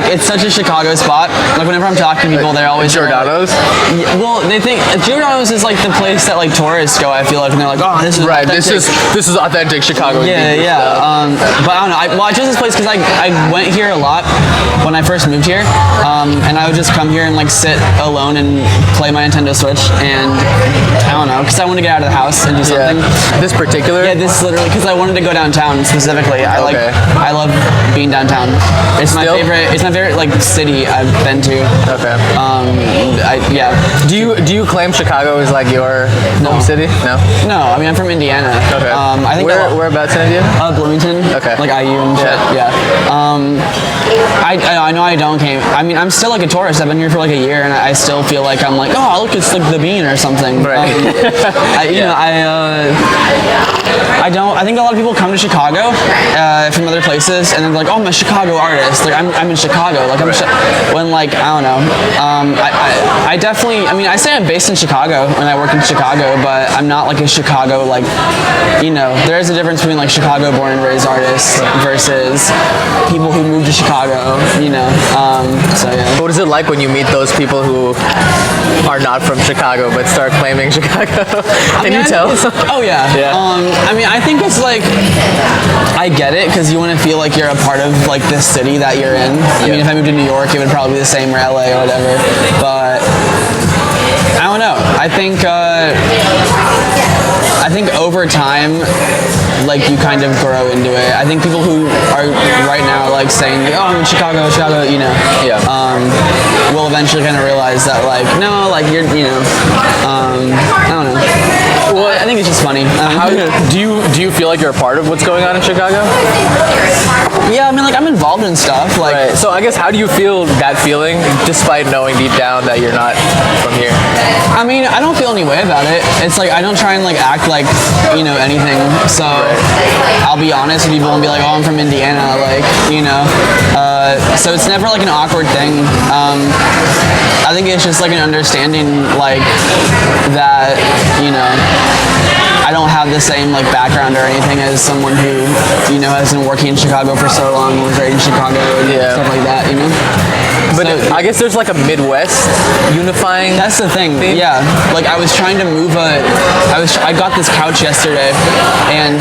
It's such a Chicago spot. Like whenever I'm talking to people, they're always Giordano's. Well, they think Giordano's is like the place that like tourists go. I feel like, and they're like, oh, this is right. authentic. This is authentic Chicago. Yeah. But I don't know. I chose this place because I went here a lot when I first moved here, and I would just come here and like sit alone and play my Nintendo Switch, and I don't know, because I wanted to get out of the house and do something. This particular? Yeah, this literally because I wanted to go downtown specifically. I love being downtown. It's my favorite. It's my favorite like city I've been to. Okay. Yeah. Do you claim Chicago is like your home city? No. No, I mean I'm from Indiana. Okay. I think whereabouts in Indiana? Bloomington. Okay. Like IU and shit. Yeah. I know I don't came. I mean I'm still like a tourist. I've been here for like a year, and I still feel like I'm like, oh look, it's like the Bean or something. Right. I don't. I think a lot of people come to Chicago from other places, and they're like, "Oh, I'm a Chicago artist. Like, I'm in Chicago. Like, when like I don't know. I definitely. I mean, I say I'm based in Chicago and I work in Chicago, but I'm not like a Chicago like. There is a difference between like Chicago born and raised artists versus people who move to Chicago. So yeah. What is it like when you meet those people who are not from Chicago but start claiming Chicago? Can you tell? Oh yeah. I mean, I think it's like I get it because you want to feel like you're a part of like this city that you're in. I mean, if I moved to New York, it would probably be the same, or LA or whatever. But I don't know. I think over time, like you kind of grow into it. I think people who are right now like saying, "Oh, I'm in Chicago," will eventually kind of realize that like, no, like you're, I don't know. Well, I think it's just funny. Do you feel like you're a part of what's going on in Chicago? Yeah, I mean, like I'm involved in stuff. Like, right. So I guess how do you feel that feeling, despite knowing deep down that you're not from here? I mean, I don't feel any way about it. It's like I don't try and like act like anything. So I'll be honest with people and be like, oh, I'm from Indiana, like so it's never like an awkward thing. I think it's just like an understanding like that I don't have the same like background or anything as someone who has been working in Chicago for so long, was raised in Chicago and stuff like that. But I guess there's like a Midwest unifying. That's the thing. Yeah, like I was trying to move I got this couch yesterday, and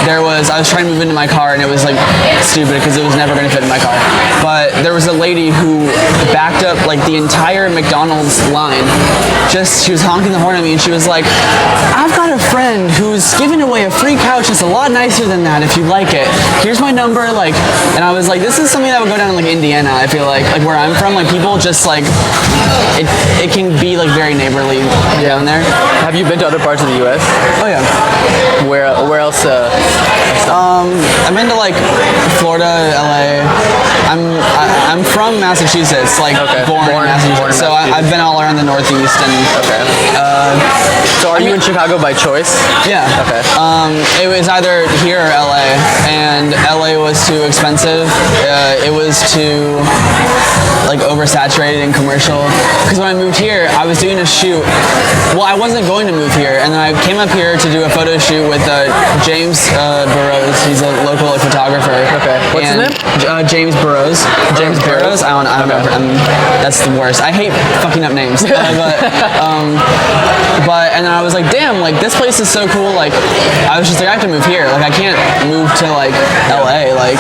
I was trying to move into my car, and it was like stupid because it was never going to fit in my car. But there was a lady who backed up like the entire McDonald's line. She was honking the horn at me, and she was like, "I've got a friend who's giving away a free couch. It's a lot nicer than that if you like it. Here's my number." Like, and I was like, this is something that would go down in like Indiana. I feel like where I'm from, like people just like it can be like very neighborly down there. Have you been to other parts of the U.S.? Oh yeah. Where else? I've been to like Florida, LA. I'm from Massachusetts, like born in Massachusetts. So I've been all around the Northeast and. So are you in Chicago by choice? Yeah. Okay. It was either here or LA, and LA was too expensive. It was too like oversaturated and commercial. Because when I moved here, I was doing a shoot. Well, I wasn't going to move here, and then I came up here to do a photo shoot with James Burrows. He's a local photographer. Okay. What's his name? James Burrows. James Burrows. I don't remember. That's the worst. I hate fucking up names. But and then I was like, damn, like this place is so cool. Like I was just like, I have to move here. Like I can't move to like LA. Like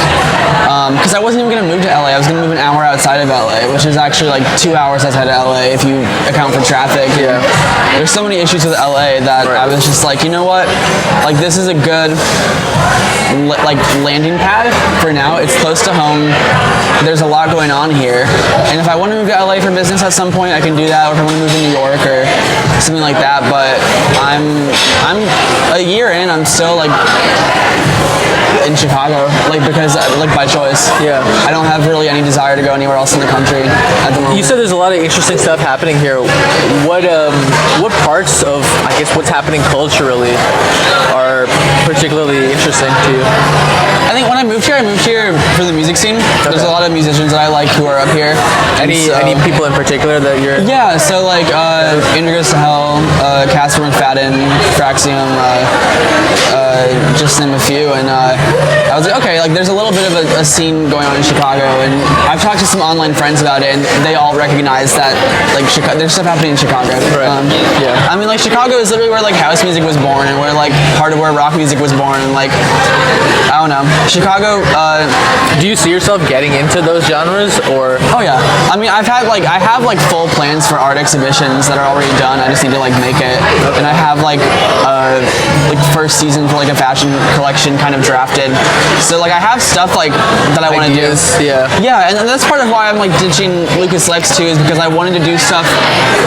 because I wasn't even gonna move to LA. I was gonna move an hour outside of LA, which is actually like 2 hours outside of LA if you account for traffic. Yeah. There's so many issues with LA that I was just like, you know what? Like this is a good like landing pad for now. It's close to home. There's a lot going on here, and if I want to move to LA for business at some point, I can do that. Or if I want to move to New York or something like that. But I'm a year in. I'm still like in Chicago, like because like by choice. Yeah. I don't have really any desire to go anywhere else in the country at the moment. You said there's a lot of interesting stuff happening here. What parts of I guess what's happening culturally are particularly interesting to you? I think when I moved here for the music scene. Okay. There's a lot of musicians that I like who are up here. Any people in particular that you're? Yeah, so like Andrew Goes to Hell, Casper McFadden, Fraxium, just to name a few. And I was like, okay, like there's a little bit of a scene going on in Chicago, and I've talked to some online friends about it, and they all recognize that like there's stuff happening in Chicago. Right. I mean, like Chicago is literally where like house music was born, and where like part of where rock music was born, and like I don't know, Chicago. Do you see yourself getting into those genres, or? Oh yeah, I mean I have like full plans for art exhibitions that are already done. I just need to like make it, and I have like first season for like a fashion collection kind of drafted. So like I have stuff like that I want to do. Yeah, and that's part of why I'm like ditching Lucas Lex too, is because I wanted to do stuff,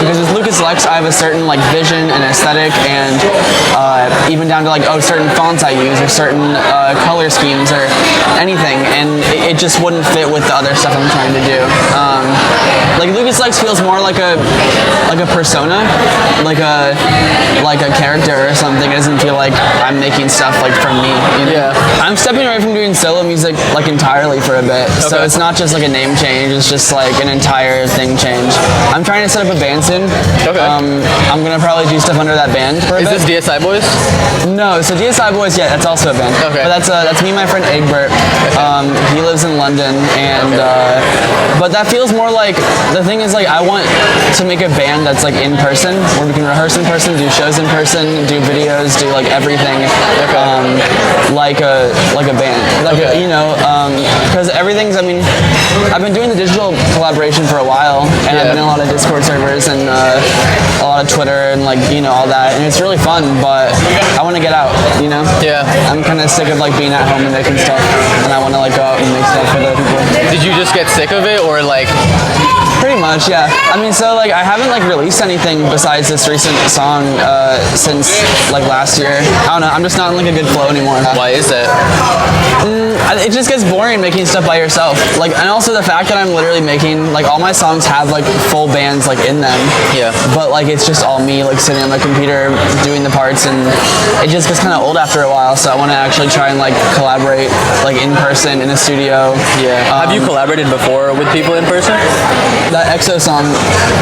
because with Lucas Lex I have a certain like vision and aesthetic, and even down to like certain fonts I use or certain color schemes or anything, and it just wouldn't fit with the other stuff I'm trying to do. Like Lucas Lex feels more like a persona, like a character or something. It doesn't feel like I'm making stuff like from me. You know? Yeah. I'm stepping away from doing solo music like entirely for a bit. Okay. So it's not just like a name change, it's just like an entire thing change. I'm trying to set up a band soon. Okay. I'm gonna probably do stuff under that band for a bit. Is this DSI Boys? No, so DSI Boys, yeah, that's also a band. Okay. But that's me and my friend Egbert. He lives in London, and but that feels more like, the thing is like I want to make a band that's like in person, where we can rehearse in person, do shows in person, do videos, do like everything, like a band, like you know, because everything's. I mean, I've been doing the digital collaboration for a while, and I've been in a lot of Discord servers and a lot of Twitter and like all that, and it's really fun. But I want to get out, you know. Yeah. I'm kind of sick of like being at home and making stuff, and I want to like go out and make stuff for other people. Did you just get sick of it, or like? Pretty much, yeah. I mean, so like I haven't like released anything besides this recent song since like last year. I don't know. I'm just not in like a good flow anymore. Why is that? It just gets boring making stuff by yourself. Like, and also the fact that I'm literally making like all my songs have like full bands like in them. Yeah. But like it's just all me like sitting on my computer doing the parts, and it just gets kind of old after a while. So I want to actually try and like collaborate like in person in a studio. Yeah. Have you collaborated before with people in person? That EXO song.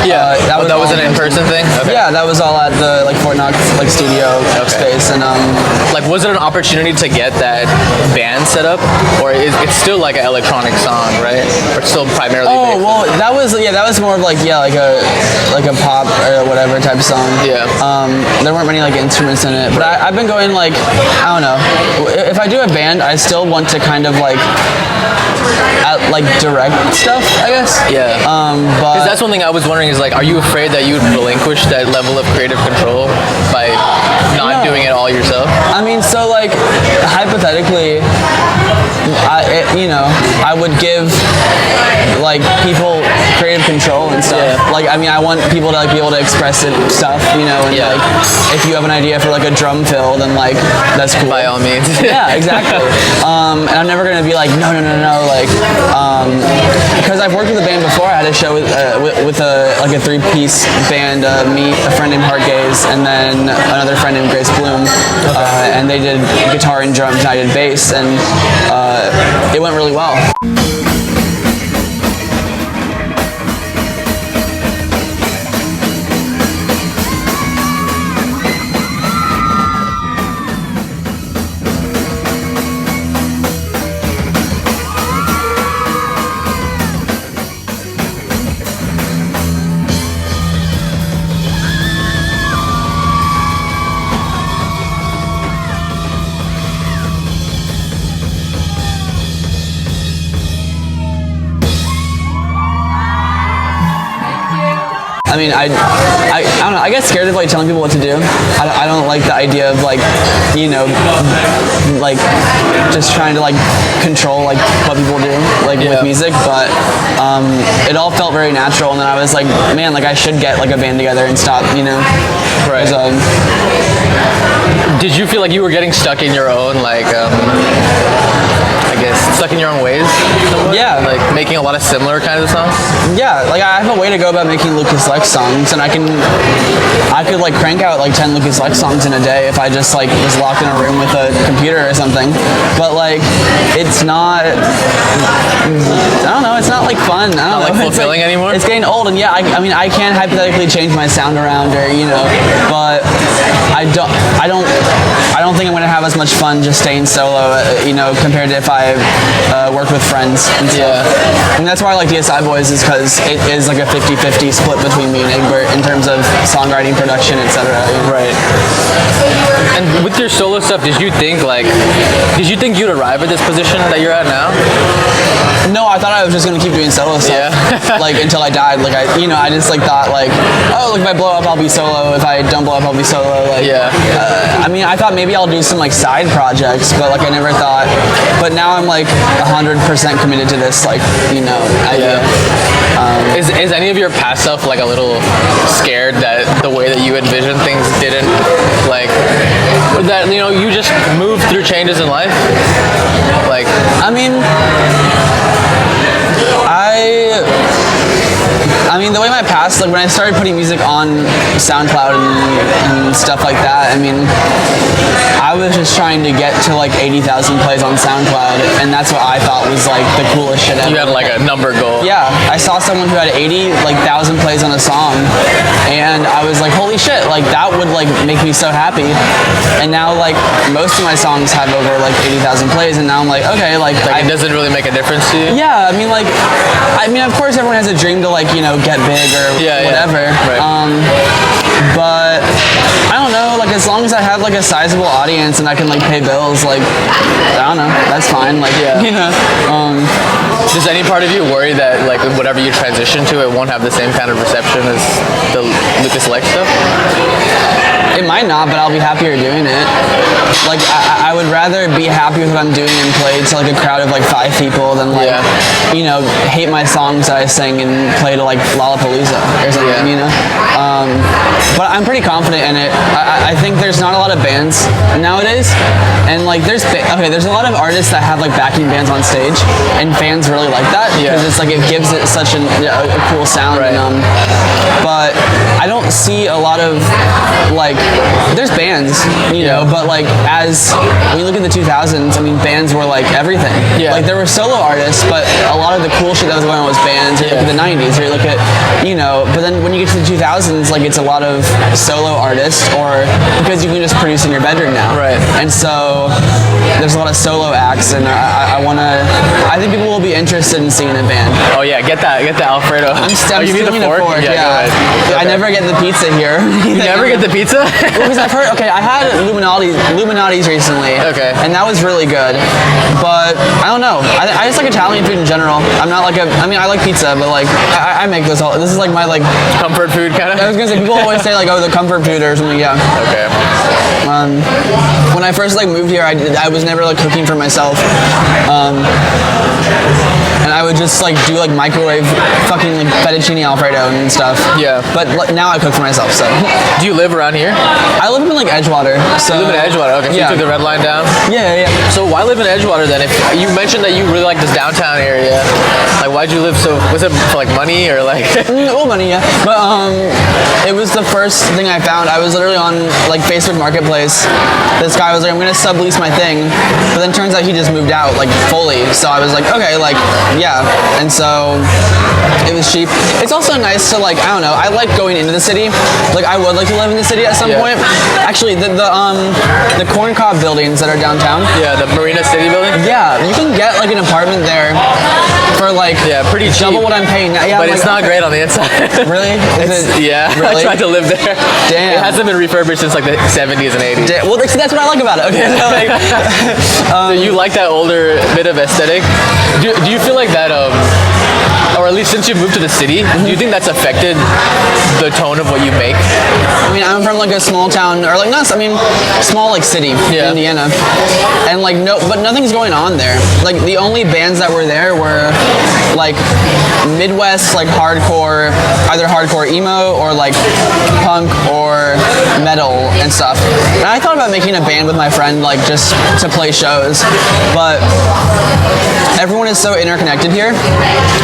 Yeah. That was an in-person thing. Okay. Yeah, that was all at the like Fort Knox like studio space, and like was it an opportunity to get that band set up, or it's still like an electronic song, right? Or it's still primarily? Oh well, that was more of like like a pop or whatever type of song. Yeah. There weren't many like instruments in it, but I've been going like I don't know. If I do a band, I still want to kind of like direct stuff, I guess. Yeah. But that's one thing I was wondering is like, are you afraid that you would relinquish that level of creative control by not doing it all yourself? I mean, so like hypothetically, I would give like people creative control and stuff. Yeah. Like, I mean, I want people to like be able to express stuff, and like if you have an idea for like a drum fill, then like that's cool. By all means. Yeah, exactly. And I'm never gonna be like no, like because I've worked with a band before. I had a show with a 3-piece band, me, a friend named Hart Gaze, and then another friend named Grace Bloom, and they did guitar and drums, and I did bass, and it went really well. I mean, I don't know. I get scared of like telling people what to do. I don't like the idea of like, like just trying to like control like what people do like with music. But it all felt very natural, and then I was like, man, like I should get like a band together and stop, Right. Did you feel like you were getting stuck in your own like, I guess, stuck in your own ways? Somewhat? Yeah. Like making a lot of similar kinds of songs? Yeah, like I have a way to go about making Lucas Lex songs, and I could like crank out like 10 Lucas Lex songs in a day if I just like was locked in a room with a computer or something. But like, it's not. I don't know. It's not like fun. I don't know. Like fulfilling anymore. It's getting old, and yeah, I mean, I can hypothetically change my sound around, or but I don't think I'm gonna have as much fun just staying solo, compared to if I worked with friends and stuff. Yeah. And that's why I like DSI Boys, is because it is like a 50-50 split between me and Egbert in terms of songwriting, production, etc. Right. And with your solo stuff, did you think you'd arrive at this position that you're at now? No, I thought I was just gonna keep doing solo stuff, like until I died. Like I just like thought like, oh, like if I blow up, I'll be solo. If I don't blow up, I'll be solo. Like, I mean, I thought maybe I'll do some like side projects, but like I never thought. But now I'm like 100% committed to this, like idea. Is any of your past stuff like a little scared that the way that you envision things didn't that you just moved through changes in life? Like, I mean, the way my past, like when I started putting music on SoundCloud and stuff like that, I mean, I was just trying to get to like 80,000 plays on SoundCloud, and that's what I thought was like the coolest shit ever. You had like a number goal. Yeah, I saw someone who had 80,000 plays on a song, and I was like, holy shit, like that would like make me so happy. And now like most of my songs have over like 80,000 plays, and now I'm like, okay, like it doesn't really make a difference to you. Yeah, I mean, of course everyone has a dream to like get big or whatever. Right. But I don't know, like as long as I have like a sizable audience and I can like pay bills, like I don't know, that's fine. Like does any part of you worry that like whatever you transition to, it won't have the same kind of reception as the Lucas Lex stuff? It might not, but I'll be happier doing it. Like I would rather be happy with what I'm doing and play to like a crowd of like 5 people than like hate my songs that I sing and play to like Lollapalooza or something. But I'm pretty confident in it. I think there's not a lot of bands nowadays, and like there's a lot of artists that have like backing bands on stage, and fans really like that because it's like it gives it such a cool sound. Right. But I don't see a lot of like there's bands, but like when you look at the 2000s, I mean, bands were like everything. Yeah. Like there were solo artists, but a lot of the cool shit that was going on was bands. Or you look at the 90s, or you look at but then when you get to the 2000s, like it's a lot of solo artists, or because you can just produce in your bedroom now. Right. And so there's a lot of solo acts, and I think people will be interested in seeing a band. Oh yeah, get that Alfredo. I'm you need the fork? Yeah. I never get the pizza here. You never get the pizza? Because I've heard, I had Illuminati's recently. Okay. And that was really good. But I don't know. I just like Italian food in general. I'm not like I like pizza, but like I make this is like my like comfort food kind of. I was gonna say, people always say like, oh, the comfort food or something. Yeah. Okay. When I first like moved here, I was never like cooking for myself. And I would just like do like microwave fucking like fettuccine Alfredo and stuff. Yeah. But now I cook for myself. So. Do you live around here? I live in like Edgewater. So. You live in Edgewater. Okay. So you took the red line down. Yeah. So why live in Edgewater then? If you mentioned that you really like this downtown area, like why'd you live so? Was it for like money or like? Well, money, yeah. But it was the first thing I found. I was literally on like Facebook Marketplace. This guy was like, I'm gonna sublease my thing, but then turns out he just moved out like fully. So I was like, okay, like yeah. And so it was cheap. It's also nice to like, I don't know, I like going into the city. Like I would like to live in the city at some point. Actually, the corn cob buildings that are downtown. Yeah, the Marina City building. Yeah, you can get like an apartment there for like pretty cheap. double what I'm paying now. Yeah, but it's not great on the inside. Really? Really? I tried to live there. Damn. It hasn't been refurbished since like the 70s and 80s. Well, that's what I like about it. Okay. So you like that older bit of aesthetic? Do you feel like that or at least since you moved to the city, do you think that's affected the tone of what you make? I mean, I'm from like a small town, or like not, I mean, small like city, Yeah. Indiana, and like but nothing's going on there. Like the only bands that were there were like Midwest, like hardcore, either hardcore emo or like punk or metal and stuff. And I thought about making a band with my friend, like just to play shows, but everyone is so interconnected here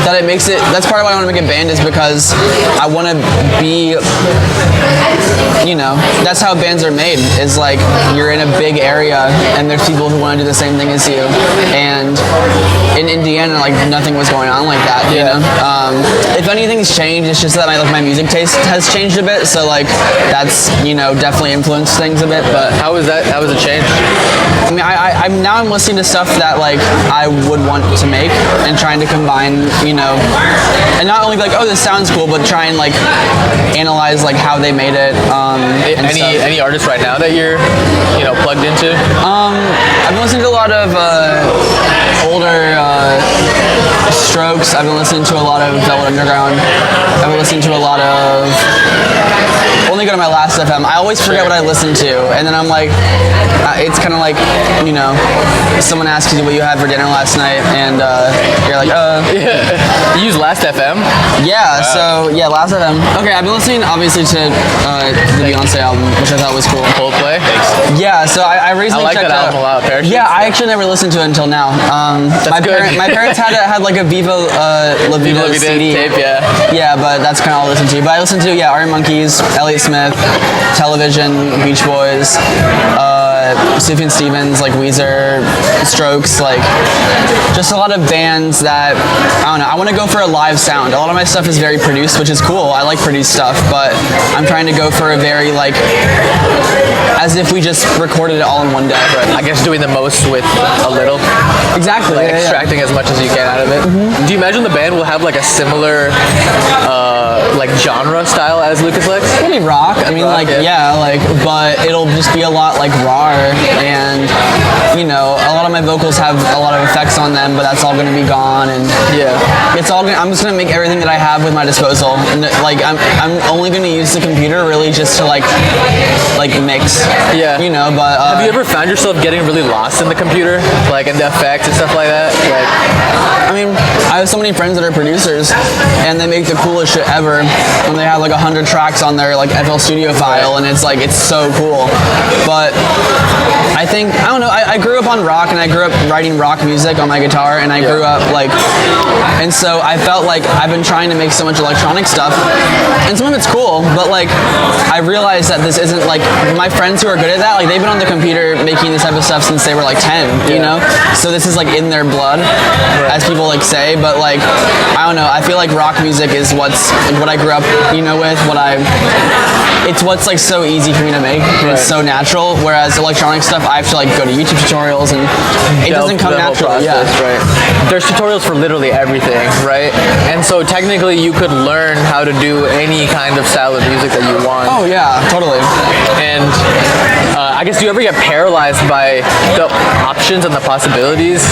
that it makes it. That's part of why I want to make a band, is because I want to be. That's how bands are made, is like you're in a big area and there's people who want to do the same thing as you. And in Indiana, like nothing was going on like that, you know? If anything's changed, it's just that my music taste has changed a bit, so like that's, definitely influenced things a bit, but... How was it changed? I mean, I'm listening to stuff that like I would want to make and trying to combine, and not only be like, oh, this sounds cool, but try and like analyze like how they made it. Any artists right now that you're plugged into? I've been listening to a lot of older Strokes. I've been listening to a lot of Velvet Underground. I've been listening to a lot of. Only go to my last FM. I always forget what I listen to, and then I'm like, it's kind of like, someone asks you what you had for dinner last night, and you're like, You use Last FM? Yeah. Wow. So yeah, Last FM. Okay, I've been listening obviously to the Beyonce album, which I thought was cool. Coldplay. Yeah. So I recently like checked that album a lot. Parachutes. Yeah, I actually never listened to it until now. My parents had like a Viva La Vida CD tape. Yeah. Yeah, but that's kind of all I listen to. But I listen to Arctic Monkeys, Elliott Smith, Television, Beach Boys, Sufjan Stevens, like Weezer, Strokes, like just a lot of bands that I don't know. I want to go for a live sound. A lot of my stuff is very produced, which is cool. I like produced stuff, but I'm trying to go for a very like as if we just recorded it all in one day. Right. I guess doing the most with a little. Exactly. Like extracting as much as you can out of it. Mm-hmm. Do you imagine the band will have like a similar like genre style as Lucas Lex? Maybe rock. I mean, rock, but it'll just be a lot like raw, and a lot of my vocals have a lot of effects on them, but that's all going to be gone, and it's all. I'm just going to make everything that I have with my disposal, and like I'm only going to use the computer really just to like mix. Yeah. But have you ever found yourself getting really lost in the computer, like in the effects and stuff like that? Like, I mean, I have so many friends that are producers, and they make the coolest shit ever. When they have like 100 tracks on their like FL Studio file, and it's so cool. But I think I don't know. I grew up on rock, and I grew up writing rock music on my guitar, and I grew up and so I felt like I've been trying to make so much electronic stuff, and some of it's cool, but like I realized that this isn't like my friends who are good at that. Like they've been on the computer making this type of stuff since they were like 10, So this is like in their blood, as people like say. But like I don't know. I feel like rock music is what I grew up, with it's what's like so easy for me to make. It's so natural. Whereas electronic stuff, I have to like go to YouTube tutorials, and it doesn't come natural. Right. There's tutorials for literally everything, right? And so technically, you could learn how to do any kind of style of music that you want. Oh yeah, totally. And I guess, do you ever get paralyzed by the options and the possibilities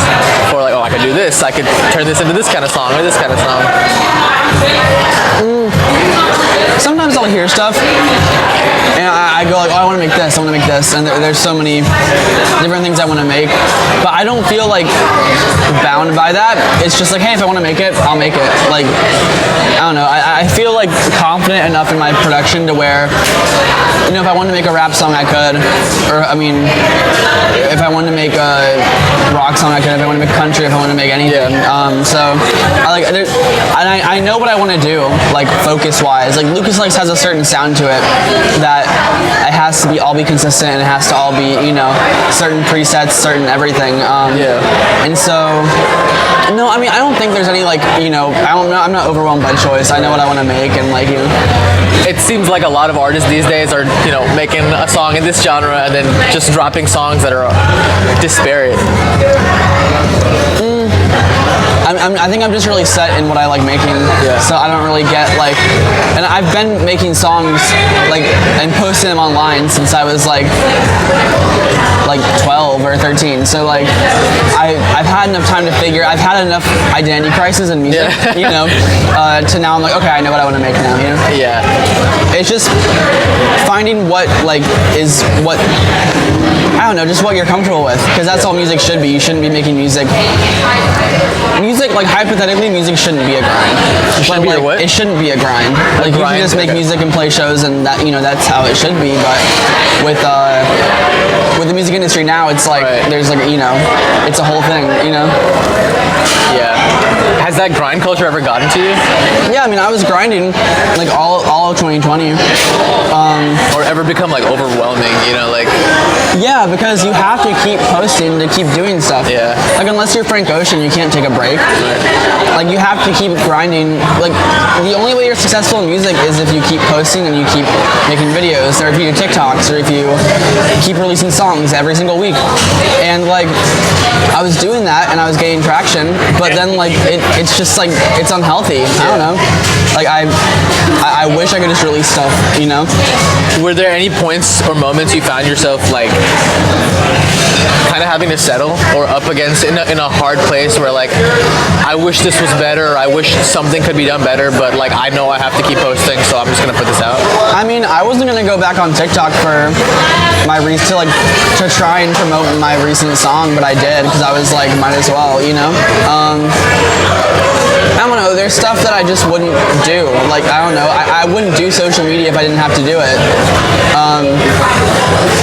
for like, oh, I could do this, I could turn this into this kind of song or this kind of song? Sometimes I'll hear stuff, and I go like, oh, I want to make this, and there's so many different things I want to make, but I don't feel like bound by that. It's just like, hey, if I want to make it, I'll make it. Like, I don't know, I feel like confident enough in my production to where, if I wanted to make a rap song, I could, or I mean, if I wanted to make a rock song, I could. If I want to make country, if I want to make anything. So I know what I want to do, like focus-wise. Like Lucas Lex has a certain sound to it that it has to all be consistent, and it has to all be, certain presets, certain everything. And so, no, I mean, I don't think there's any like, I'm not overwhelmed by choice. I know what I want to make, and like, It seems like a lot of artists these days are, making a song in this genre and then just dropping songs that are disparate. I think I'm just really set in what I like making, so I don't really get like, and I've been making songs like and posting them online since I was like 12 or 13. So like I've had enough time to figure. I've had enough identity crisis in music, you know, to now I'm like, okay, I know what I want to make now. You know. Yeah. It's just finding what like is what I don't know, just what you're comfortable with, because that's all music should be. You shouldn't be making music. Music, like hypothetically, music shouldn't be a grind. It shouldn't be a grind. Like you can just make music and play shows, and that, you know, that's how it should be. But with the music industry now, it's like there's like, you know, it's a whole thing, you know. Yeah. Has that grind culture ever gotten to you? Yeah, I mean, I was grinding like all of 2020. Or ever become like overwhelming, you know, like... Yeah, because you have to keep posting to keep doing stuff. Yeah. Like unless you're Frank Ocean, you can't take a break. Like you have to keep grinding. Like the only way you're successful in music is if you keep posting and you keep making videos, or if you do TikToks, or if you keep releasing songs every single week. And like I was doing that and I was gaining traction, but then like it's just like it's unhealthy. I don't know. Like I wish I could just release stuff, you know? Were there any points or moments you found yourself like kind of having to settle or up against in a hard place where like I wish this was better, or I wish something could be done better, but like I know I have to keep posting, so I'm just gonna put this out? I mean, I wasn't gonna go back on TikTok for my to try and promote my recent song, but I did because I was like, might as well, you know. I don't know, there's stuff that I just wouldn't do. Like, I don't know, I wouldn't do social media if I didn't have to do it.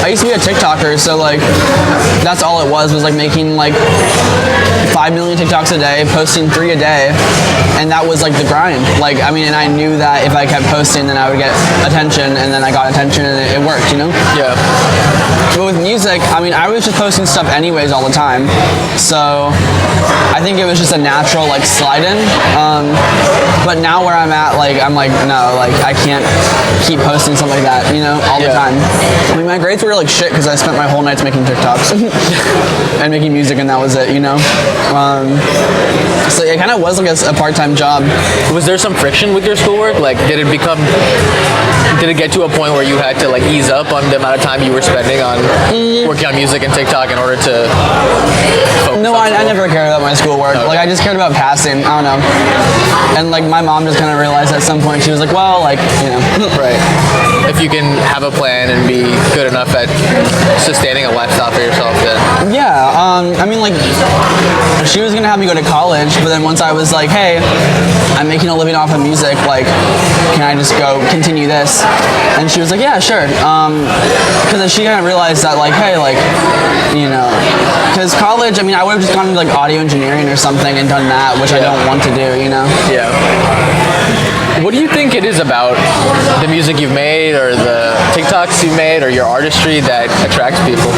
I used to be a TikToker, so like, that's all it was like making like 5 million TikToks a day, posting 3 a day, and that was like the grind. Like, I mean, and I knew that if I kept posting, then I would get attention, and then I got attention, and it worked, you know? Yeah. But with music, I mean, I was just posting stuff anyways all the time, so I think it was just a natural like slide in. But now where I'm at, like, I'm like, no, like, I can't keep posting something like that, you know, all the time. I mean, my grades were like shit because I spent my whole nights making TikToks and making music, and that was it, you know. So it kind of was like a part-time job. Was there some friction with your schoolwork? Like, did it get to a point where you had to like ease up on the amount of time you were spending on working on music and TikTok in order to focus? No, I never cared about my schoolwork. Okay. Like, I just cared about passing. I don't know. And like my mom just kind of realized at some point, she was like, well, like, you know. Right. If you can have a plan and be good enough at sustaining a lifestyle for yourself, then... Yeah, I mean, like, she was gonna have me go to college, but then once I was like, hey, I'm making a living off of music, like, can I just go continue this? And she was like, yeah, sure. Because then she kind of realized that, like, hey, like, you know, because college, I mean, I would have just gone into like audio engineering or something and done that, which I don't want to do, you know? Yeah. What do you think it is about the music you've made, or the TikToks you've made, or your artistry that attracts people?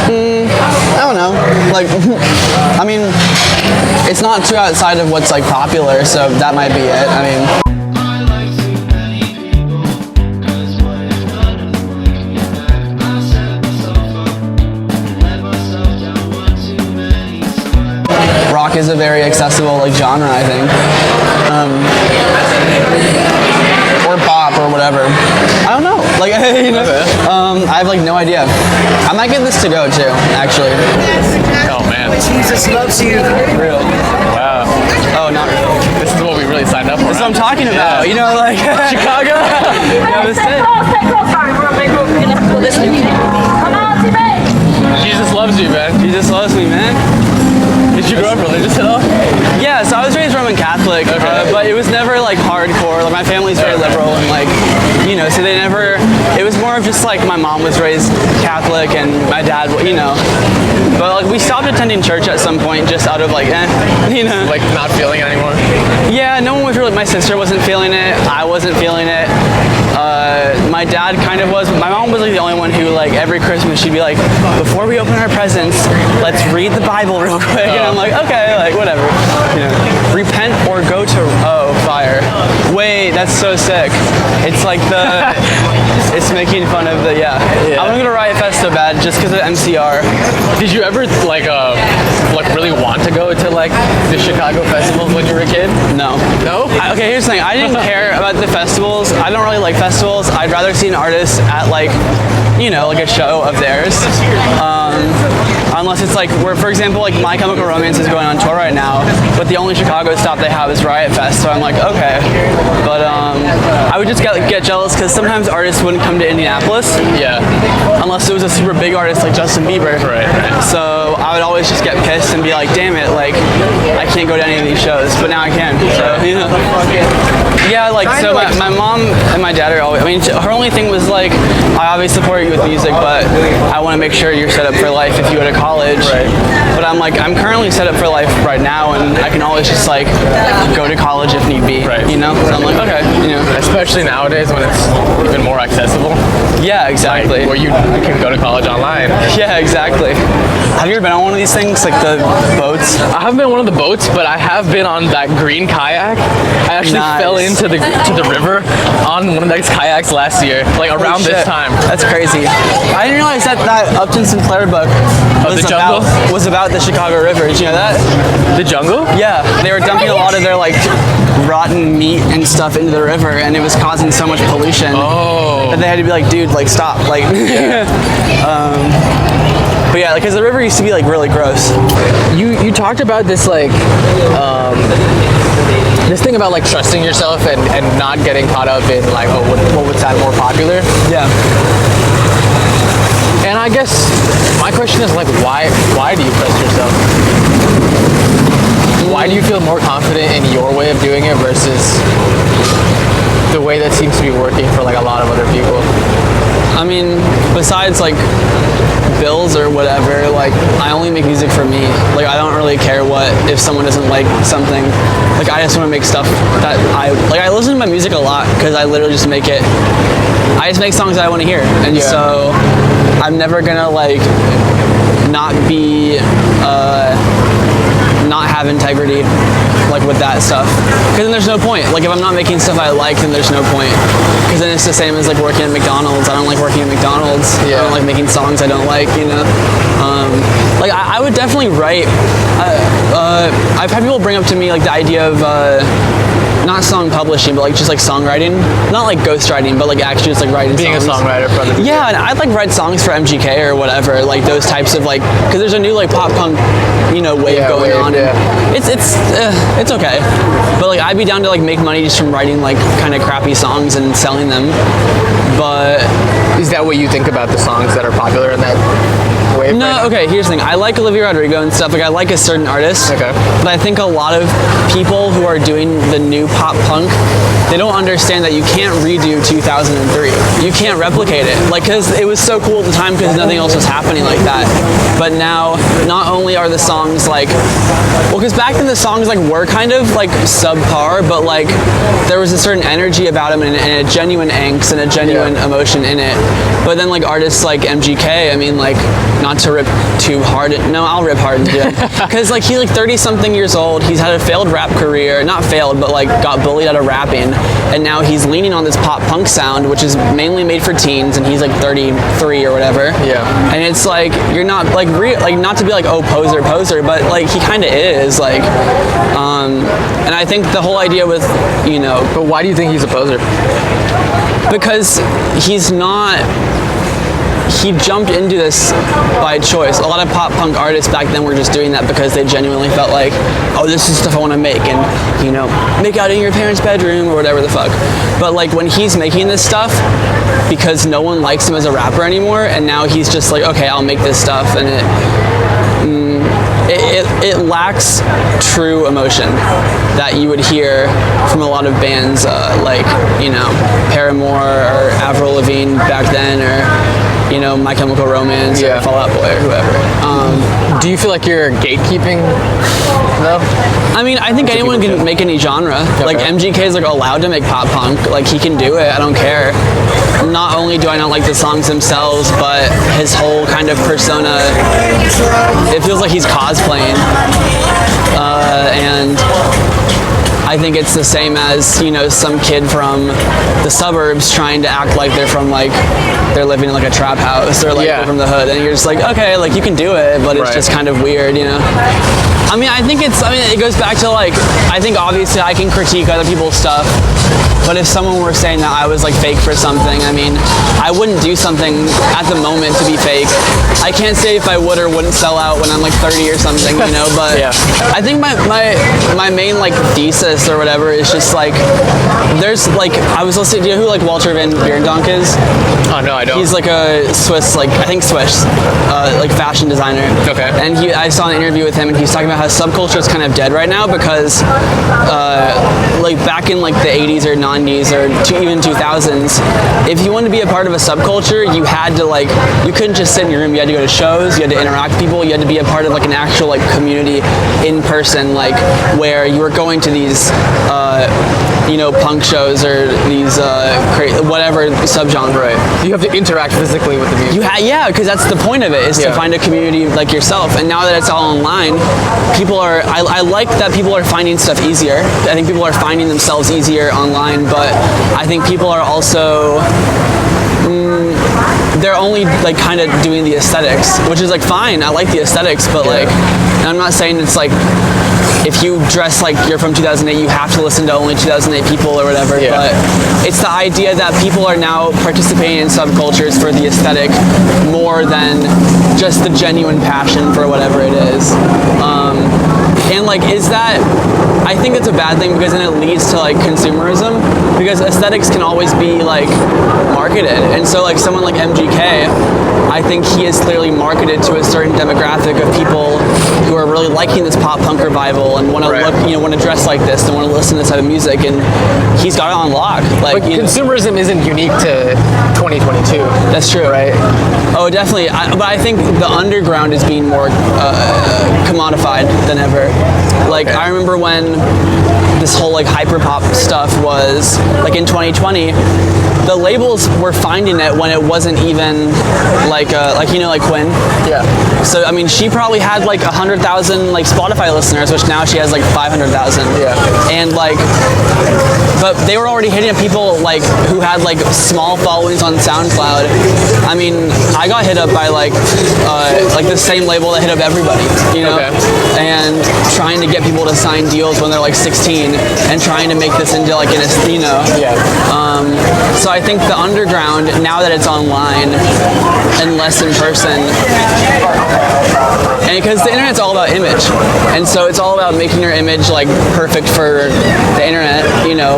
I don't know. Like, I mean, it's not too outside of what's like popular, so that might be it. I mean. Rock is a very accessible like genre, I think. Or pop or whatever. I don't know. Like, you know, I have like no idea. I might get this to go too, actually. Oh man. Jesus loves you. Real. Wow. Oh, not real. This is what we really signed up for. That's what I'm talking about. You know, like Chicago. Yeah, that's it. Jesus loves you, man. Jesus loves me, man. Did you grow up religious at all? Yeah, so I was raised Roman Catholic, but it was never like hardcore. Like my family's very liberal, and like, you know, so they never. It was more of just like my mom was raised Catholic and my dad, you know. But like we stopped attending church at some point just out of like, you know. Like not feeling it anymore? Yeah, no one was really. My sister wasn't feeling it. I wasn't feeling it. My dad kind of was. My mom was like the only one who like every Christmas she'd be like, before we open our presents, let's read the Bible real quick. And I'm like, okay, like whatever. You know, repent or go to fire. Wait, that's so sick. It's like the. It's making fun of the I want to go to Riot Fest so bad just because of MCR. Did you ever like really want to go to like the Chicago festivals when you were a kid? No. No? Okay, here's the thing. I didn't care about the festivals. I don't really like festivals. I'd rather see an artist at like, you know, like a show of theirs. Unless it's like, where, for example, like My Chemical Romance is going on tour right now, but the only Chicago stop they have is Riot Fest, so I'm like, okay. But I would just get jealous because sometimes artists wouldn't come to Indianapolis. Yeah. Unless it was a super big artist like Justin Bieber. Right. So I would always just get pissed and be like, damn it, like, I can't go to any of these shows, but now I can. So, you know. Yeah, like, so my mom and my dad are always, I mean, her only thing was like, I obviously support you with music, but I want to make sure you're set up for life if you go to college. Right. But I'm like, I'm currently set up for life right now, and I can always just like go to college if need be. Right. You know? So I'm like, okay, you know. Especially nowadays when it's even more accessible. Yeah, exactly. Like, where you can go to college online. Yeah, exactly. Have you ever been on one of these things, like the boats? I haven't been on one of the boats, but I have been on that green kayak. I actually fell into the river on one of those kayaks last year, like around this time. That's crazy. I didn't realize that Upton Sinclair book was about the Chicago River. Did you know that? The jungle? Yeah, they were dumping a lot of their like rotten meat and stuff into the river, and it was causing so much pollution that they had to be like, dude, like stop, like. But yeah, because the river used to be like really gross. You talked about this like this thing about like trusting yourself and not getting caught up in like what would sound more popular. Yeah. And I guess my question is like why do you trust yourself? Why do you feel more confident in your way of doing it versus the way that seems to be working for like a lot of other people? I mean, besides like bills or whatever, like I only make music for me. Like I don't really care what if someone doesn't like something. Like I just want to make stuff that I listen to my music a lot because I literally just make it. I just make songs that I want to hear, and so I'm never gonna like not be not have integrity like with that stuff, because then there's no point. Like if I'm not making stuff I like, then there's no point, because then it's the same as like working at McDonald's. I don't like working at McDonald's. I don't like making songs I don't like, you know. Like I would definitely write. I've had people bring up to me like the idea of not song publishing, but like just like songwriting, not like ghostwriting, but like actually just like writing being songs. A songwriter for other people. Yeah, and I'd like write songs for MGK or whatever, like those types of like, because there's a new like pop punk, you know, wave going on. Yeah. It's okay, but like I'd be down to like make money just from writing like kind of crappy songs and selling them. But is that what you think about the songs that are popular in that wave? No, right okay, here's the thing. I like Olivia Rodrigo and stuff. Like I like a certain artist. Okay. But I think a lot of people who are doing the new pop punk, they don't understand that you can't redo 2003. You can't replicate it. Like, because it was so cool at the time because nothing else was happening like that. But now, not only are the songs like, well, because back then the songs like were kind of like subpar, but like there was a certain energy about them and a genuine angst and a genuine emotion in it. But then like artists like MGK, I mean, like, not to rip too hard. No, I'll rip hard into it. Because like he's like 30 something years old. He's had a failed rap career, not failed, but like got bullied out of rapping, and now he's leaning on this pop punk sound, which is mainly made for teens, and he's like 33 or whatever. Yeah. And it's like you're not like not to be like, oh, poser, but like he kind of is like. And I think the whole idea with, you know. But why do you think he's a poser? Because he's not. He jumped into this by choice. A lot of pop punk artists back then were just doing that because they genuinely felt like, oh, this is stuff I want to make, and, you know, make out in your parents' bedroom or whatever the fuck. But like when he's making this stuff because no one likes him as a rapper anymore, and now he's just like, okay, I'll make this stuff, and it lacks true emotion that you would hear from a lot of bands like, you know, Paramore or Avril Lavigne back then, or, you know, My Chemical Romance or Fall Out Boy or whoever. Do you feel like you're gatekeeping though? I mean, I think anyone can make any genre. Okay. Like MGK is like allowed to make pop punk. Like he can do it. I don't care. Not only do I not like the songs themselves, but his whole kind of persona, it feels like he's cosplaying. And I think it's the same as, you know, some kid from the suburbs trying to act like they're living in like a trap house or like they're from the hood, and you're just like, okay, like you can do it, but it's just kind of weird, you know. I mean, it goes back to like, I think obviously I can critique other people's stuff, but if someone were saying that I was like fake for something, I mean, I wouldn't do something at the moment to be fake. I can't say if I would or wouldn't sell out when I'm like 30 or something, you know, but I think my main like thesis or whatever is just like, there's like, I was listening, do you know who like Walter Van Beerendonk is? Oh no, I don't. He's like a Swiss, like I think Swiss, like fashion designer. Okay. And I saw an interview with him, and he's talking about how subculture is kind of dead right now because, like back in like the 80s or 90s or even 2000s, if you wanted to be a part of a subculture, you had to like, you couldn't just sit in your room. You had to go to shows. You had to interact with people. You had to be a part of like an actual like community in person, like where you were going to these. You know, punk shows or these whatever subgenre. Right. You have to interact physically with the music. Yeah, because that's the point of it, is to find a community like yourself. And now that it's all online, people are. I like that people are finding stuff easier. I think people are finding themselves easier online, but I think people are also. They're only like kind of doing the aesthetics, which is like fine. I like the aesthetics, but like, and I'm not saying it's like if you dress like you're from 2008, you have to listen to only 2008 people or whatever. But it's the idea that people are now participating in subcultures for the aesthetic more than just the genuine passion for whatever it is. And like, is that? I think it's a bad thing because then it leads to like consumerism, because aesthetics can always be like marketed, and so like someone like MGK, I think he is clearly marketed to a certain demographic of people who are really liking this pop punk revival and want to look, you know, want to dress like this and want to listen to this type of music, and he's got it on lock. Like, but consumerism isn't unique to 2022. That's true, right? Oh, definitely. But I think the underground is being more commodified than ever. Like, I remember when this whole like hyperpop stuff was like in 2020, the labels were finding it when it wasn't even like you know, like Quinn. Yeah. So I mean, she probably had like 100,000 like Spotify listeners, which now she has like 500,000. Yeah. And like, but they were already hitting up people like who had like small followings on SoundCloud. I mean, I got hit up by like the same label that hit up everybody, you know, and trying to get people to sign deals when they're like 16 and trying to make this into like an, you know. Yeah. So I think the underground, now that it's online and less in person, and because the internet's all about image, and so it's all about making your image like perfect for the internet, you know,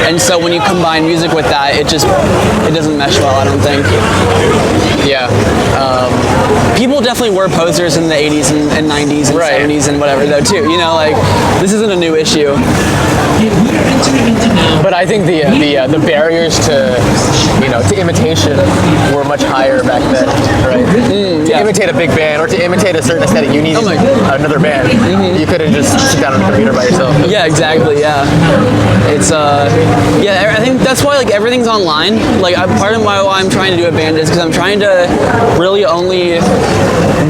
and so when you combine music with that, it doesn't mesh well, I don't think. Yeah. People definitely were posers in the 80s and 90s and 70s and whatever though too, you know, like this isn't a new issue. But I think the barriers to, you know, to imitation were much higher back then, right? To imitate a big band or to imitate a certain aesthetic, you needed another band. You couldn't just sit down on a computer by yourself. Yeah, exactly. Yeah, it's I think that's why like everything's online. Like part of why I'm trying to do a band is because I'm trying to really only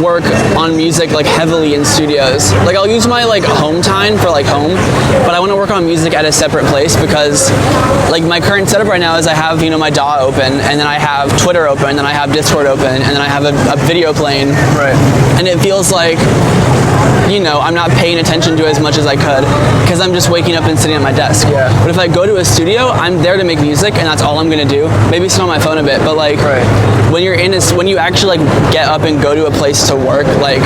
work on music like heavily in studios. Like I'll use my like home time for like home, but I want to work on music at a separate place because like my current setup right now is I have, you know, my DAW open, and then I have Twitter open, and then I have Discord open, and then I have a video playing. Right. And it feels like, you know, I'm not paying attention to it as much as I could because I'm just waking up and sitting at my desk. Yeah. But if I go to a studio, I'm there to make music, and that's all I'm gonna do. Maybe sit on my phone a bit, but like when you're when you actually like get up and go to a place to work, like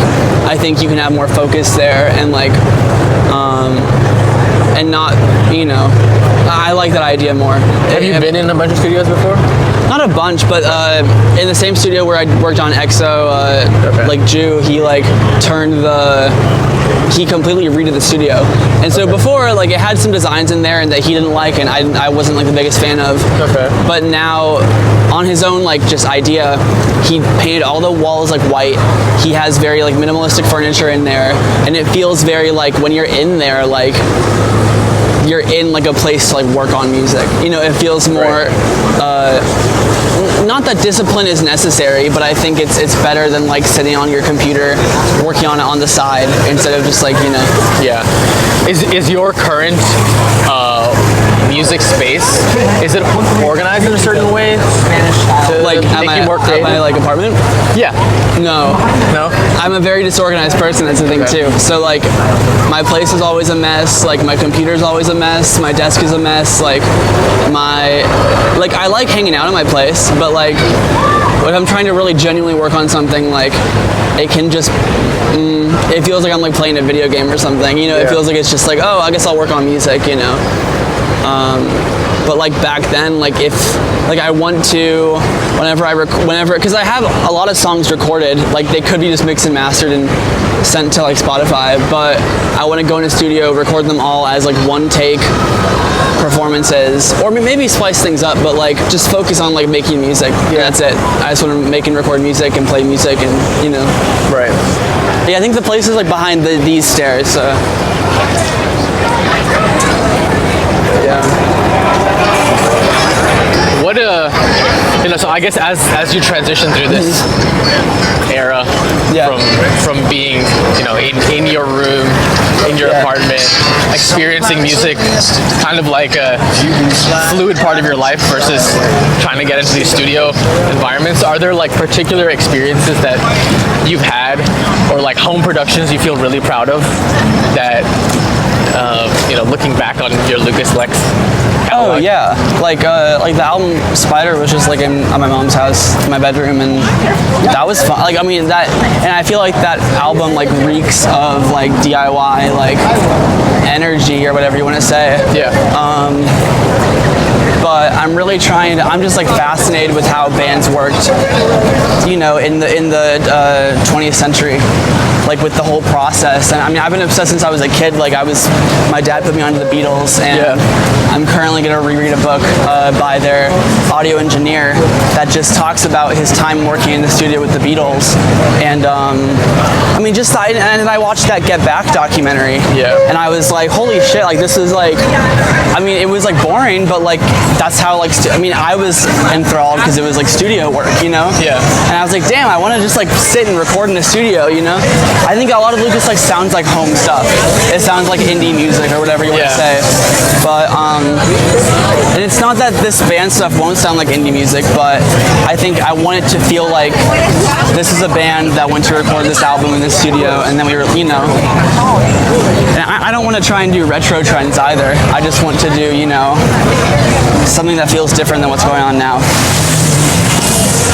I think you can have more focus there and like and not, you know, I like that idea more. Have you been in a bunch of studios before? Not a bunch, but in the same studio where I worked on EXO, like Jew, he like he completely redid the studio. And so before, like it had some designs in there and that he didn't like, and I wasn't like the biggest fan of. But now, on his own like just idea, he painted all the walls like white. He has very like minimalistic furniture in there, and it feels very like when you're in there, like you're in like a place to like work on music. You know, it feels more. Not that discipline is necessary, but I think it's better than like sitting on your computer working on it on the side instead of just like, you know. Yeah. Is your current music space, is it organized in a certain way to Like make you more at creative? my like apartment? Yeah. No. No? I'm a very disorganized person, that's the thing Okay. too. So like my place is always a mess, like my computer's always a mess, my desk is a mess, like I like hanging out at my place, but like if I'm trying to really genuinely work on something, like it can just it feels like I'm like playing a video game or something, you know. It Yeah. feels like it's just like, oh, I guess I'll work on music, you know. But like back then, like if like I want to, whenever, because I have a lot of songs recorded, like they could be just mixed and mastered and sent to like Spotify, but I want to go in a studio, record them all as like one take performances, or maybe splice things up, but like just focus on like making music. Yeah. That's it. I just want to make and record music and play music, and you know. Right. Yeah, I think the place is like behind these stairs. So. Yeah. What you know, so I guess as you transition through this era, Yeah. from being, you know, in your room, in your apartment, experiencing music kind of like a fluid part of your life versus trying to get into these studio environments, are there like particular experiences that you've had, or like home productions you feel really proud of that you know, looking back on your Lucas Lex Oh catalog? yeah, like the album Spider was just like at my mom's house, in my bedroom, and that was fun. Like I mean that, and I feel like that album like reeks of like DIY like energy or whatever you want to say. Yeah. But I'm really trying to. I'm just like fascinated with how bands worked, you know, in the 20th century, like with the whole process. And I mean, I've been obsessed since I was a kid. Like my dad put me onto the Beatles, and I'm currently gonna reread a book by their audio engineer that just talks about his time working in the studio with the Beatles. And I mean, and I watched that Get Back documentary. Yeah. And I was like, holy shit! Like this is like, I mean, it was like boring, but like that's how like I mean, I was enthralled because it was like studio work, you know. Yeah. And I was like, damn, I want to just like sit and record in the studio, you know. I think a lot of Lucas like sounds like home stuff. It sounds like indie music or whatever you want to say. But and it's not that this band stuff won't sound like indie music, but I think I want it to feel like this is a band that went to record this album in this studio, and then we were, you know. And I don't want to try and do retro trends either. I just want to do, you know, something that feels different than what's going on now.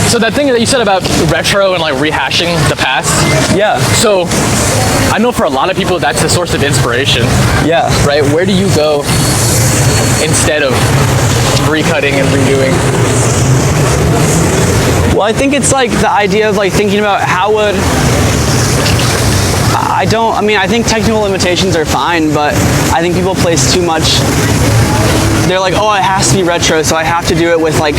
So that thing that you said about retro and like rehashing the past. Yeah. So I know for a lot of people that's a source of inspiration, Yeah. right? Where do you go instead of recutting and redoing? Well, I think it's like the idea of like thinking about how would I think technical limitations are fine, but I think people place too much. They're like, oh, it has to be retro, so I have to do it with like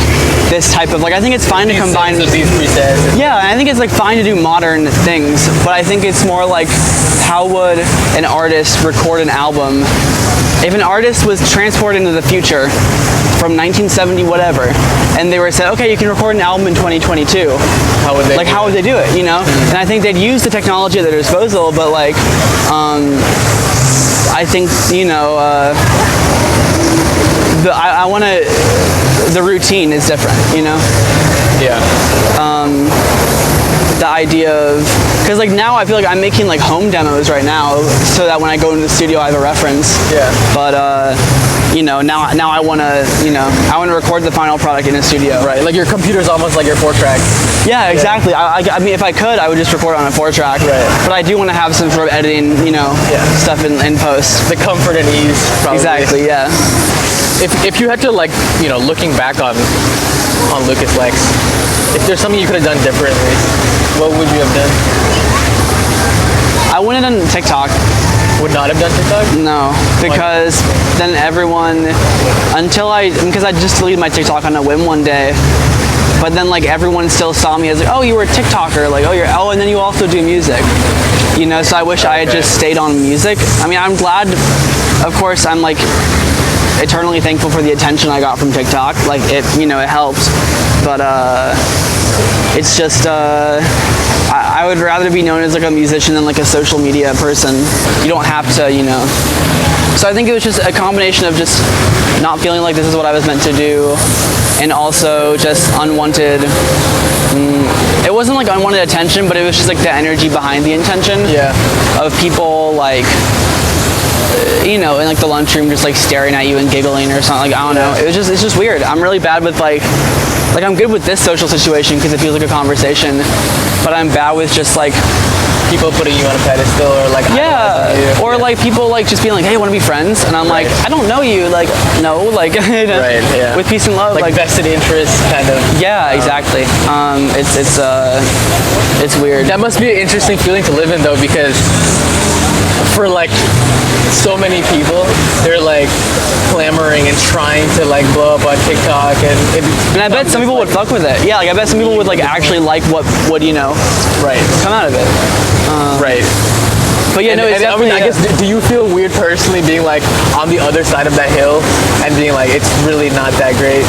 this type of like. I think it's fine to combine. These presets. Yeah, I think it's like fine to do modern things, but I think it's more like how would an artist record an album if an artist was transported into the future from 1970 whatever, and they were said, okay, you can record an album in 2022. How would they do it? You know, and I think they'd use the technology at their disposal, but like, I think you know. I want to. The routine is different, you know. Yeah. The idea of, because like now I feel like I'm making like home demos right now, so that when I go into the studio I have a reference. Yeah. But you know, now I want to, you know, I want to record the final product in a studio. Right. Like your computer's almost like your 4-track. Yeah, exactly. I mean, if I could, I would just record on a 4-track. Right. But I do want to have some sort of editing, you know, stuff in post. The comfort and ease. Probably. Exactly. Yeah. If you had to, like, you know, looking back on Lucas Lex, if there's something you could have done differently, what would you have done? I wouldn't have done TikTok. Would not have done TikTok? No, because then everyone, because I just deleted my TikTok on a whim one day, but then like everyone still saw me as like, oh, you were a TikToker, like, and then you also do music, you know, so I wish I had just stayed on music. I mean, I'm glad, of course, I'm like eternally thankful for the attention I got from TikTok. Like it, it helped, but it's just I would rather be known as like a musician than like a social media person. You don't have to, So I think it was just a combination of just not feeling like this is what I was meant to do, and also just unwanted. It wasn't like unwanted attention, but it was just like the energy behind the intention. Yeah. Of people like, in like the lunchroom, just like staring at you and giggling or something. Like I don't know. It's just weird. I'm really bad with like I'm good with this social situation because it feels like a conversation, but I'm bad with just like people putting you on a pedestal or like or like people like just being like, hey, want to be friends, and I'm like, I don't know you, like no, like right, yeah. With peace and love, like vested interest kind of. Yeah, exactly. It's weird. That must be an interesting feeling to live in though, because for like so many people, they're like clamoring and trying to like blow up on TikTok, and I bet some people would fuck with it. Yeah, like I bet some people would like actually like what would right come out of it. Right. But yeah, it's definitely. I guess, do you feel weird personally being like on the other side of that hill and being like, it's really not that great?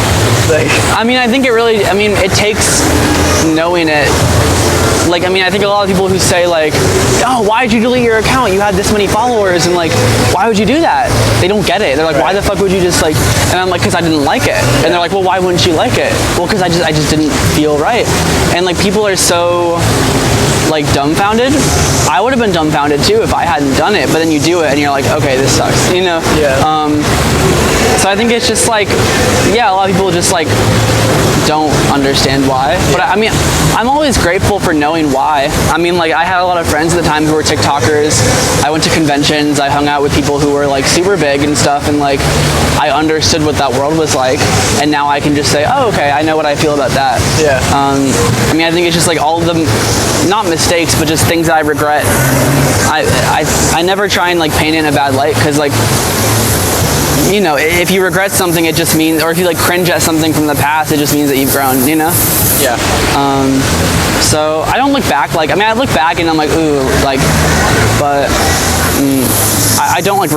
Like, I mean, I think it really. I mean, it takes knowing it. Like, I mean, I think a lot of people who say like, oh, why did you delete your account? You had this many followers, and like, why would you do that? They don't get it. They're like, why the fuck would you just like? And I'm like, because I didn't like it. And they're like, well, why wouldn't you like it? Well, because I just didn't feel right. And like, people are so like dumbfounded. I would have been dumbfounded too if I hadn't done it. But then you do it, and you're like, okay, this sucks. Yeah. So I think it's just like, a lot of people just like don't understand why. But I mean, I'm always grateful for knowing why. I mean, like I had a lot of friends at the time who were TikTokers. I went to conventions. I hung out with people who were like super big and stuff, and like I understood what that world was like. And now I can just say, oh, okay, I know what I feel about that. Yeah. I mean, I think it's just like all of them, not mistakes, but just things that I regret. I never try and like paint it in a bad light, because like, if you regret something, it just means, or if you like cringe at something from the past, it just means that you've grown, Yeah. So I don't look back, like, I mean, I look back and I'm like, ooh, like, but I don't like, I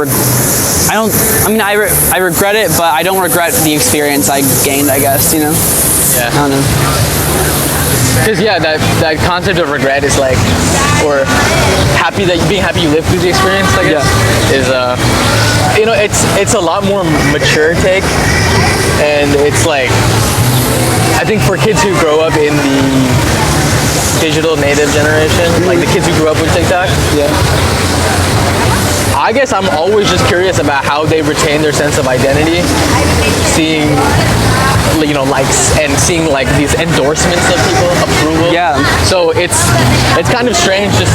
regret it, but I don't regret the experience I gained, I guess, Yeah. I don't know. Because that concept of regret is like, or being happy you lived through the experience, I guess, is it's a lot more mature take, and it's like, I think for kids who grow up in the digital native generation, like the kids who grew up with TikTok, I guess I'm always just curious about how they retain their sense of identity, seeing likes and seeing like these endorsements of people, approval. Yeah. So it's kind of strange to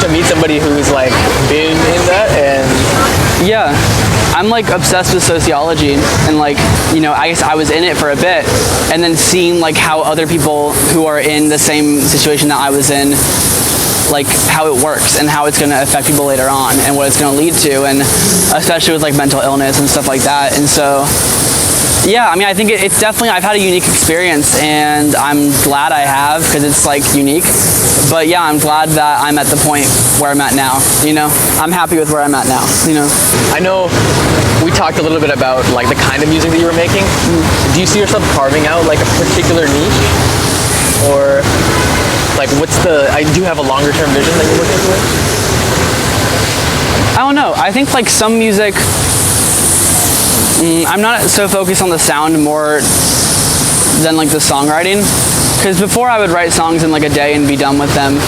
meet somebody who's like been in that, and I'm like obsessed with sociology, and like, I guess I was in it for a bit, and then seeing like how other people who are in the same situation that I was in, like how it works and how it's going to affect people later on and what it's going to lead to, and especially with like mental illness and stuff like that. And so I mean, I think it's definitely, I've had a unique experience, and I'm glad I have, because it's like unique. But I'm glad that I'm at the point where I'm at now, I'm happy with where I'm at now, I know we talked a little bit about like the kind of music that you were making. Do you see yourself carving out like a particular niche, or like do you have a longer term vision that you're working towards? I don't know. I think like some music, I'm not so focused on the sound more than like the songwriting, because before I would write songs in like a day and be done with them,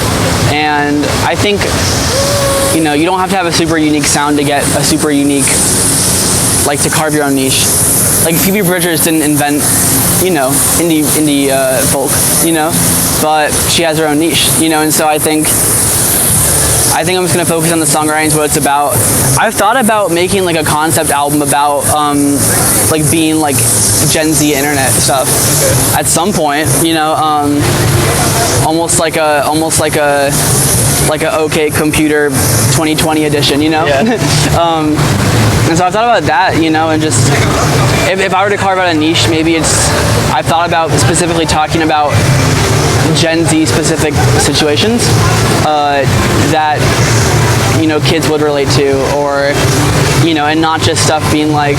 and I think you don't have to have a super unique sound to get a super unique, like, to carve your own niche. Like Phoebe Bridgers didn't invent indie folk, but she has her own niche, and so I think I'm just going to focus on the songwriting, what it's about. I've thought about making like a concept album about like being like Gen Z internet stuff at some point, almost like a OK Computer 2020 edition, And so I've thought about that, and just if I were to carve out a niche, maybe I've thought about specifically talking about Gen Z specific situations that kids would relate to, or and not just stuff being like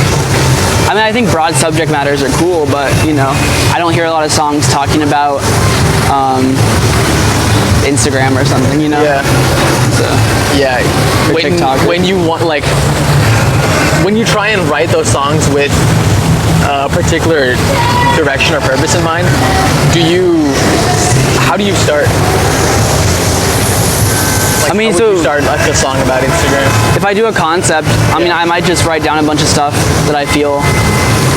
I mean, I think broad subject matters are cool, but you know, I don't hear a lot of songs talking about Instagram or something, you know. Yeah. So, Yeah. Or TikTok. When you want, like, when you try and write those songs with a particular direction or purpose in mind, how do you start? Like, I mean, how would you start like a song about Instagram? If I do a concept, I mean, I might just write down a bunch of stuff that I feel,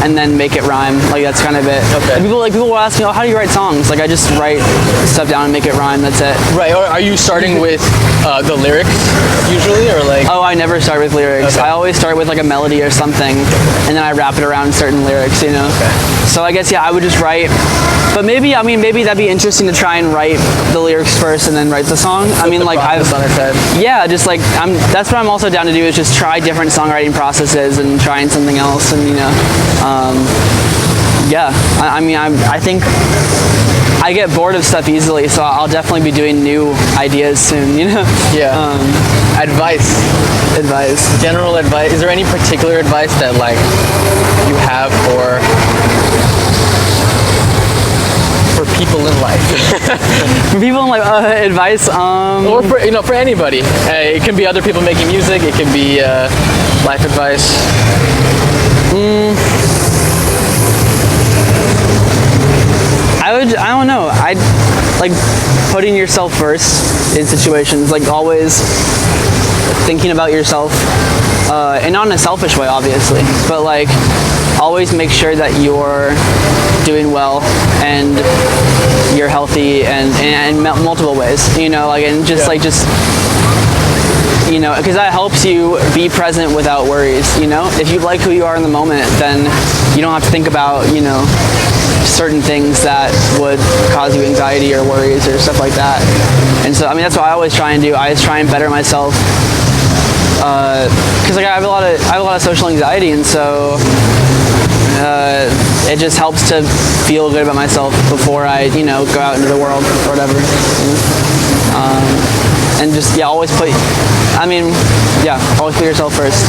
and then make it rhyme. Like that's kind of it. Okay. And people will ask me, "Oh, how do you write songs?" Like I just write stuff down and make it rhyme. That's it. Right. Or are you starting with the lyrics usually, or like? Oh, I never start with lyrics. Okay. I always start with like a melody or something, and then I wrap it around certain lyrics. You know. Okay. So I guess I would just write. But maybe that'd be interesting to try and write the lyrics first and then write the song. I mean, like on its head. Yeah, just like that's what I'm also down to do is just try different songwriting processes and trying something else, and you know, yeah. I think I get bored of stuff easily, so I'll definitely be doing new ideas soon. You know. Yeah. Advice. General advice. Is there any particular advice that like you have for people in life? For people in like advice, or for anybody. It can be other people making music. It can be life advice. I don't know. I like putting yourself first in situations, like always thinking about yourself, and not in a selfish way, obviously, but like always make sure that you're doing well and you're healthy and in multiple ways, you know, like, and just like you know, because that helps you be present without worries. You know, if you like who you are in the moment, then you don't have to think about, you know, certain things that would cause you anxiety or worries or stuff like that. And so, I mean, that's what I always try and do. I always try and better myself, because like I have a lot of social anxiety, and so it just helps to feel good about myself before I, you know, go out into the world or whatever. And just always put yourself first.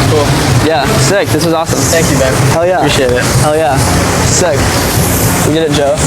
Cool. Yeah, sick. This was awesome. Thank you, man. Hell yeah. Appreciate it. Hell yeah. Sick. We did it, Joe.